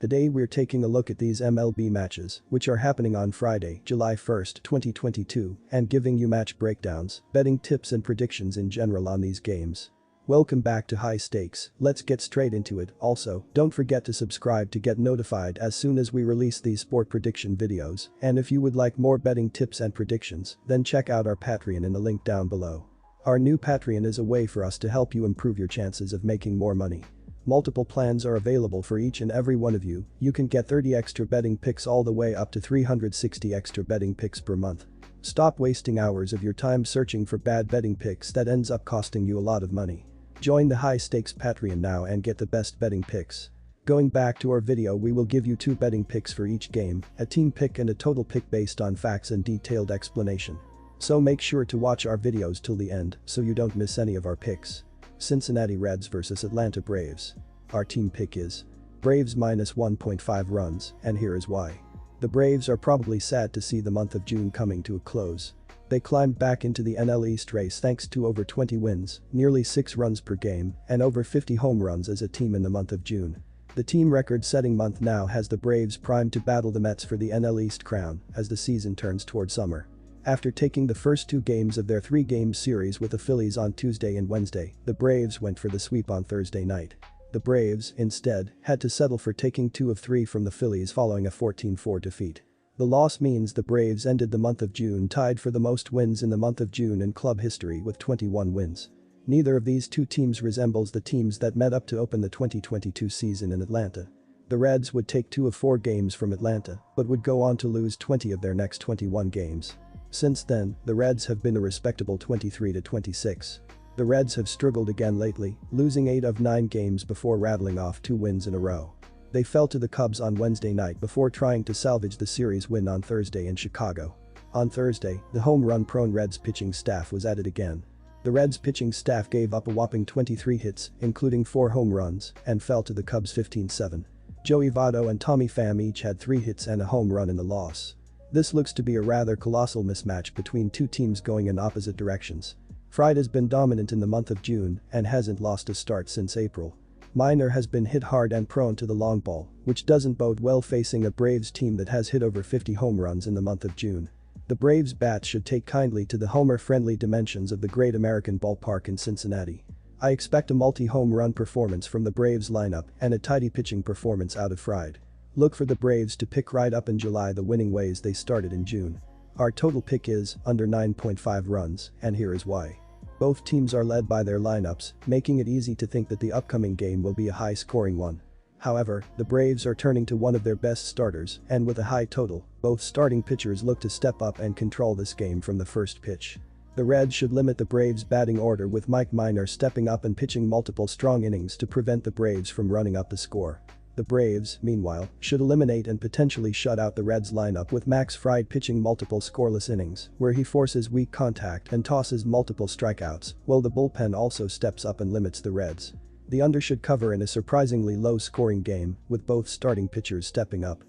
Today we're taking a look at these MLB matches, which are happening on Friday, July 1st, 2022, and giving you match breakdowns, betting tips and predictions in general on these games. Welcome back to High Stakes, let's get straight into it. Also, don't forget to subscribe to get notified as soon as we release these sport prediction videos, and if you would like more betting tips and predictions, then check out our Patreon in the link down below. Our new Patreon is a way for us to help you improve your chances of making more money. Multiple plans are available for each and every one of you. You can get 30 extra betting picks all the way up to 360 extra betting picks per month. Stop wasting hours of your time searching for bad betting picks that ends up costing you a lot of money. Join the High Stakes Patreon now and get the best betting picks. Going back to our video, we will give you 2 betting picks for each game, a team pick and a total pick based on facts and detailed explanation. So make sure to watch our videos till the end so you don't miss any of our picks. Cincinnati Reds vs Atlanta Braves. Our team pick is Braves minus 1.5 runs, and here is why. The Braves are probably sad to see the month of June coming to a close. They climbed back into the NL East race thanks to over 20 wins, nearly 6 runs per game, and over 50 home runs as a team in the month of June. The team record-setting month now has the Braves primed to battle the Mets for the NL East crown as the season turns toward summer. After taking the first 2 games of their 3-game series with the Phillies on Tuesday and Wednesday, the Braves went for the sweep on Thursday night. The Braves, instead, had to settle for taking 2 of 3 from the Phillies following a 14-4 defeat. The loss means the Braves ended the month of June tied for the most wins in the month of June in club history with 21 wins. Neither of these 2 teams resembles the teams that met up to open the 2022 season in Atlanta. The Reds would take 2 of 4 games from Atlanta, but would go on to lose 20 of their next 21 games. Since then, the Reds have been a respectable 23-26. The Reds have struggled again lately, losing 8 of 9 games before rattling off 2 wins in a row. They fell to the Cubs on Wednesday night before trying to salvage the series win on Thursday in Chicago. On Thursday, the home run-prone Reds pitching staff was at it again. The Reds pitching staff gave up a whopping 23 hits, including 4 home runs, and fell to the Cubs 15-7. Joey Votto and Tommy Pham each had 3 hits and a home run in the loss. This looks to be a rather colossal mismatch between 2 teams going in opposite directions. Fried has been dominant in the month of June and hasn't lost a start since April. Minor has been hit hard and prone to the long ball, which doesn't bode well facing a Braves team that has hit over 50 home runs in the month of June. The Braves bats should take kindly to the homer-friendly dimensions of the Great American Ballpark in Cincinnati. I expect a multi-home run performance from the Braves lineup and a tidy pitching performance out of Fried. Look for the Braves to pick right up in July the winning ways they started in June. Our total pick is under 9.5 runs, and here is why. Both teams are led by their lineups, making it easy to think that the upcoming game will be a high-scoring one. However, the Braves are turning to one of their best starters, and with a high total, both starting pitchers look to step up and control this game from the first pitch. The Reds should limit the Braves' batting order with Mike Minor stepping up and pitching multiple strong innings to prevent the Braves from running up the score. The Braves, meanwhile, should eliminate and potentially shut out the Reds lineup with Max Fried pitching multiple scoreless innings, where he forces weak contact and tosses multiple strikeouts, while the bullpen also steps up and limits the Reds. The under should cover in a surprisingly low-scoring game, with both starting pitchers stepping up.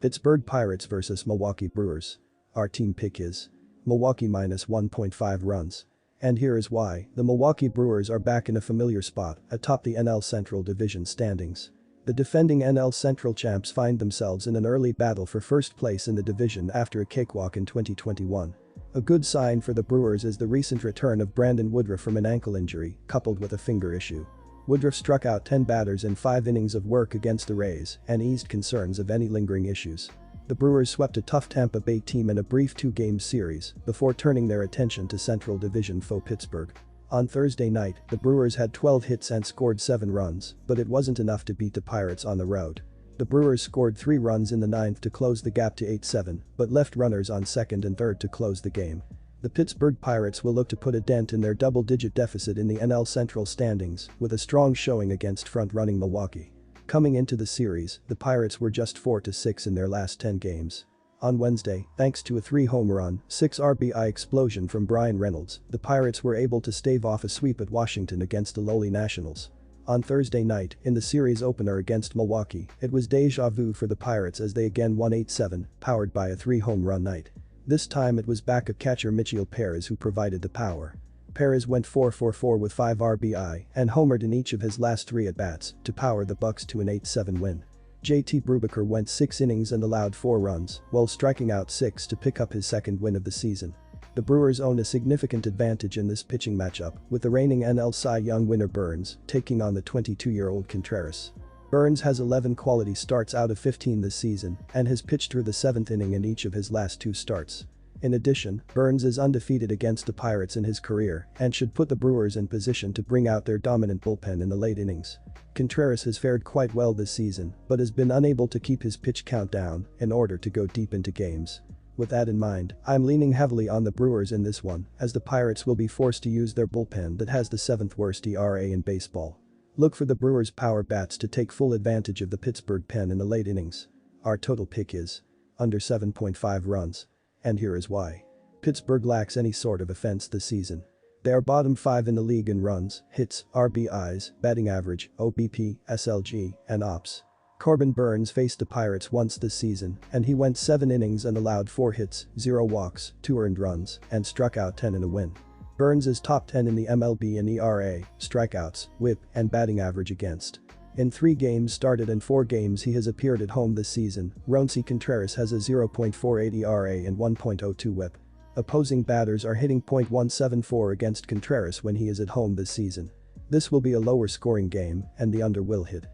Pittsburgh Pirates vs Milwaukee Brewers. Our team pick is Milwaukee minus 1.5 runs. And here is why. The Milwaukee Brewers are back in a familiar spot atop the NL Central Division standings. The defending NL Central champs find themselves in an early battle for first place in the division after a cakewalk in 2021. A good sign for the Brewers is the recent return of Brandon Woodruff from an ankle injury, coupled with a finger issue. Woodruff struck out 10 batters in 5 innings of work against the Rays and eased concerns of any lingering issues. The Brewers swept a tough Tampa Bay team in a brief 2-game series before turning their attention to Central Division foe Pittsburgh. On Thursday night, the Brewers had 12 hits and scored 7 runs, but it wasn't enough to beat the Pirates on the road. The Brewers scored 3 runs in the 9th to close the gap to 8-7, but left runners on 2nd and 3rd to close the game. The Pittsburgh Pirates will look to put a dent in their double-digit deficit in the NL Central standings with a strong showing against front-running Milwaukee. Coming into the series, the Pirates were just 4-6 in their last 10 games. On Wednesday, thanks to a 3-home run, 6 RBI explosion from Brian Reynolds, the Pirates were able to stave off a sweep at Washington against the lowly Nationals. On Thursday night, in the series opener against Milwaukee, it was déjà vu for the Pirates as they again won 8-7, powered by a 3-home run night. This time it was backup catcher Mitchell Perez who provided the power. Perez went 4 for 4 with 5 RBI and homered in each of his last 3 at-bats to power the Bucks to an 8-7 win. JT Brubaker went 6 innings and allowed 4 runs, while striking out 6 to pick up his second win of the season. The Brewers own a significant advantage in this pitching matchup, with the reigning NL Cy Young winner Burns taking on the 22-year-old Contreras. Burns has 11 quality starts out of 15 this season and has pitched through the 7th inning in each of his last 2 starts. In addition, Burns is undefeated against the Pirates in his career and should put the Brewers in position to bring out their dominant bullpen in the late innings. Contreras has fared quite well this season but has been unable to keep his pitch count down in order to go deep into games. With that in mind, I'm leaning heavily on the Brewers in this one, as the Pirates will be forced to use their bullpen that has the 7th worst ERA in baseball. Look for the Brewers' power bats to take full advantage of the Pittsburgh pen in the late innings. Our total pick is under 7.5 runs. And here is why. Pittsburgh lacks any sort of offense this season. They are bottom 5 in the league in runs, hits, RBIs, batting average, OBP, SLG, and OPS. Corbin Burns faced the Pirates once this season, and he went 7 innings and allowed 4 hits, 0 walks, 2 earned runs, and struck out 10 in a win. Burns is top 10 in the MLB in ERA, strikeouts, WHIP, and batting average against. In 3 games started and 4 games he has appeared at home this season, Roansy Contreras has a 0.48 ERA and 1.02 WHIP. Opposing batters are hitting .174 against Contreras when he is at home this season. This will be a lower scoring game, and the under will hit.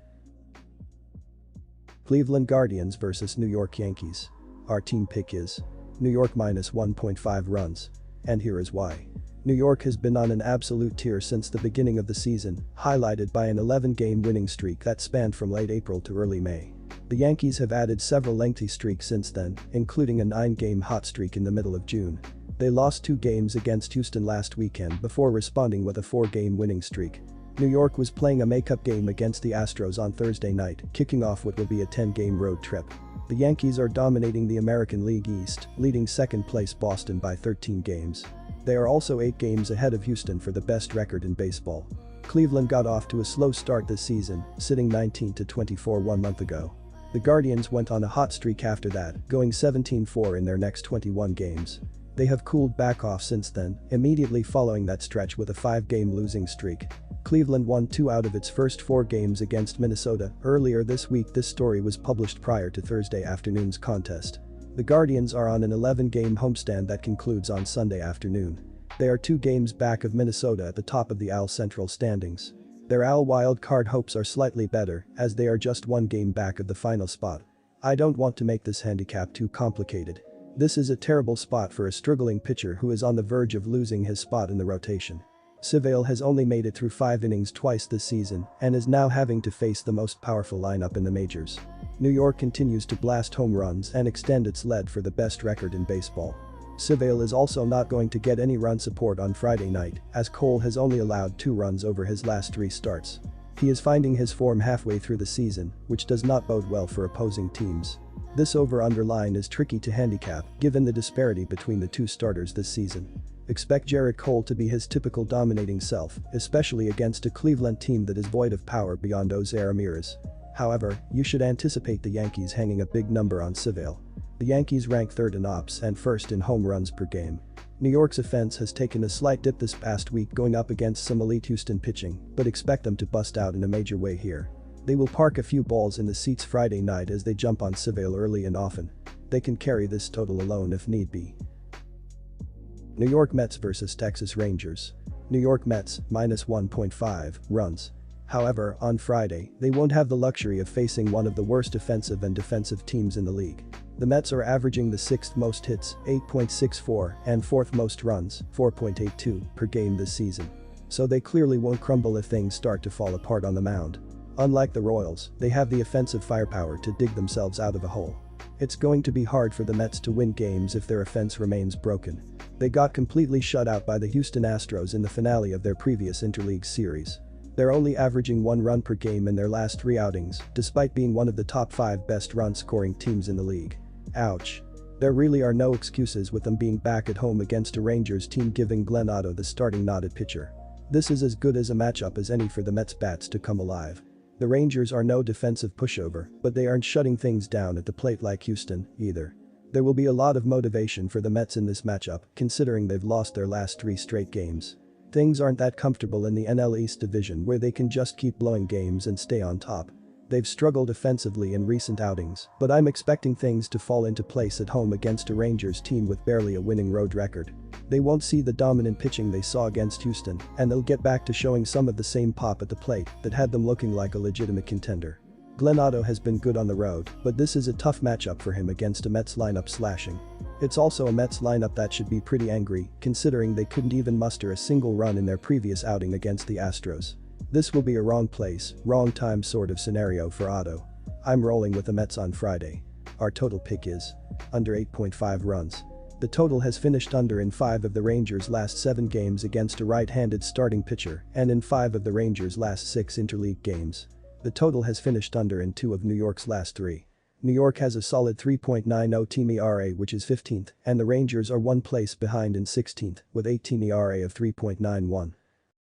Cleveland Guardians vs New York Yankees. Our team pick is New York minus 1.5 runs. And here is why. New York has been on an absolute tear since the beginning of the season, highlighted by an 11-game winning streak that spanned from late April to early May. The Yankees have added several lengthy streaks since then, including a 9-game hot streak in the middle of June. They lost 2 games against Houston last weekend before responding with a 4-game winning streak. New York was playing a makeup game against the Astros on Thursday night, kicking off what will be a 10-game road trip. The Yankees are dominating the American League East, leading second-place Boston by 13 games. They are also 8 games ahead of Houston for the best record in baseball. Cleveland got off to a slow start this season, sitting 19-24 1 month ago. The Guardians went on a hot streak after that, going 17-4 in their next 21 games. They have cooled back off since then, immediately following that stretch with a 5-game losing streak. Cleveland won 2 out of its first 4 games against Minnesota. Earlier this week this story was published prior to Thursday afternoon's contest. The Guardians are on an 11-game homestand that concludes on Sunday afternoon. They are 2 games back of Minnesota at the top of the AL Central standings. Their AL wildcard hopes are slightly better, as they are just 1 game back of the final spot. I don't want to make this handicap too complicated. This is a terrible spot for a struggling pitcher who is on the verge of losing his spot in the rotation. Civale has only made it through 5 innings twice this season and is now having to face the most powerful lineup in the majors. New York continues to blast home runs and extend its lead for the best record in baseball. Civale is also not going to get any run support on Friday night, as Cole has only allowed 2 runs over his last 3 starts. He is finding his form halfway through the season, which does not bode well for opposing teams. This over-under line is tricky to handicap given the disparity between the 2 starters this season. Expect Jarrett Cole to be his typical dominating self, especially against a Cleveland team that is void of power beyond Jose Ramirez. However, you should anticipate the Yankees hanging a big number on Civale. The Yankees rank 3rd in ops and 1st in home runs per game. New York's offense has taken a slight dip this past week going up against some elite Houston pitching, but expect them to bust out in a major way here. They will park a few balls in the seats Friday night as they jump on Civale early and often. They can carry this total alone if need be. New York Mets vs Texas Rangers. New York Mets, minus 1.5 runs. However, on Friday, they won't have the luxury of facing one of the worst offensive and defensive teams in the league. The Mets are averaging the 6th most hits, 8.64, and 4th most runs, 4.82, per game this season. So they clearly won't crumble if things start to fall apart on the mound. Unlike the Royals, they have the offensive firepower to dig themselves out of a hole. It's going to be hard for the Mets to win games if their offense remains broken. They got completely shut out by the Houston Astros in the finale of their previous interleague series. They're only averaging 1 run per game in their last 3 outings, despite being one of the top 5 best run-scoring teams in the league. Ouch. There really are no excuses with them being back at home against a Rangers team giving Glenn Otto the starting nod at pitcher. This is as good as a matchup as any for the Mets bats to come alive. The Rangers are no defensive pushover, but they aren't shutting things down at the plate like Houston, either. There will be a lot of motivation for the Mets in this matchup, considering they've lost their last 3 straight games. Things aren't that comfortable in the NL East division where they can just keep blowing games and stay on top. They've struggled offensively in recent outings, but I'm expecting things to fall into place at home against a Rangers team with barely a winning road record. They won't see the dominant pitching they saw against Houston, and they'll get back to showing some of the same pop at the plate that had them looking like a legitimate contender. Glenn Otto has been good on the road, but this is a tough matchup for him against a Mets lineup slashing. It's also a Mets lineup that should be pretty angry, considering they couldn't even muster a single run in their previous outing against the Astros. This will be a wrong place, wrong time sort of scenario for Otto. I'm rolling with the Mets on Friday. Our total pick is under 8.5 runs. The total has finished under in 5 of the Rangers' last 7 games against a right-handed starting pitcher and in 5 of the Rangers' last 6 interleague games. The total has finished under in 2 of New York's last 3. New York has a solid 3.90 team ERA, which is 15th, and the Rangers are one place behind in 16th with a team ERA of 3.91.